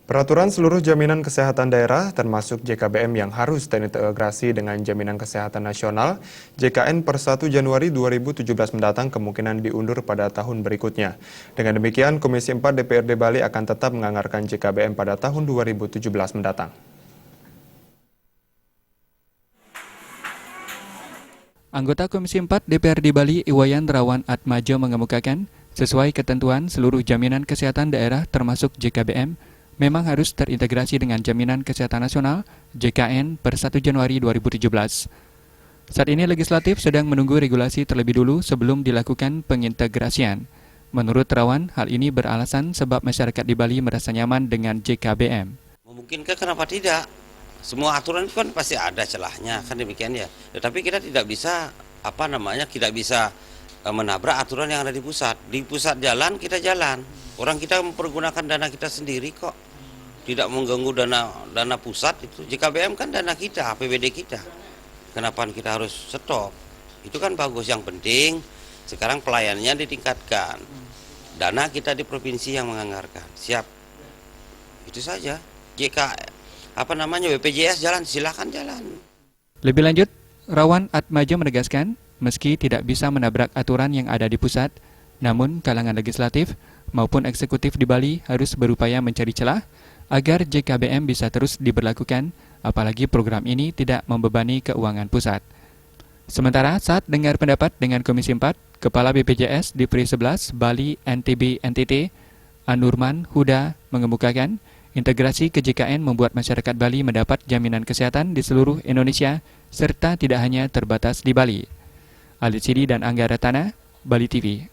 Peraturan seluruh jaminan kesehatan daerah termasuk JKBM yang harus terintegrasi dengan Jaminan Kesehatan Nasional JKN per 1 Januari 2017 mendatang kemungkinan diundur pada tahun berikutnya. Dengan demikian, Komisi 4 DPRD Bali akan tetap menganggarkan JKBM pada tahun 2017 mendatang. Anggota Komisi 4 DPRD Bali Iwayan Rawan Atmajo mengemukakan, sesuai ketentuan seluruh jaminan kesehatan daerah termasuk JKBM, memang harus terintegrasi dengan Jaminan Kesehatan Nasional JKN per 1 Januari 2017. Saat ini legislatif sedang menunggu regulasi terlebih dulu sebelum dilakukan pengintegrasian. Menurut Rawan, hal ini beralasan sebab masyarakat di Bali merasa nyaman dengan JKBM. Memungkinkan, kenapa tidak? Semua aturan itu kan pasti ada celahnya, kan demikian ya. Tetapi kita tidak bisa tidak bisa menabrak aturan yang ada di pusat. Di pusat jalan, kita jalan. Orang kita mempergunakan dana kita sendiri kok. Tidak mengganggu dana pusat itu. JKBM kan dana kita, APBD kita. Kenapa kita harus stop? Itu kan bagus. Yang penting sekarang pelayanannya ditingkatkan. Dana kita di provinsi yang menganggarkan. Siap. Itu saja. BPJS jalan, silakan jalan. Lebih lanjut, Rawan Atmajo menegaskan, meski tidak bisa menabrak aturan yang ada di pusat, namun kalangan legislatif maupun eksekutif di Bali harus berupaya mencari celah agar JKBM bisa terus diberlakukan, apalagi program ini tidak membebani keuangan pusat. Sementara saat dengar pendapat dengan Komisi 4, Kepala BPJS di Pri 11 Bali NTB NTT, Anurman Huda mengemukakan, integrasi ke JKN membuat masyarakat Bali mendapat jaminan kesehatan di seluruh Indonesia serta tidak hanya terbatas di Bali. Alid Sidi dan Angga Ratana, Bali TV.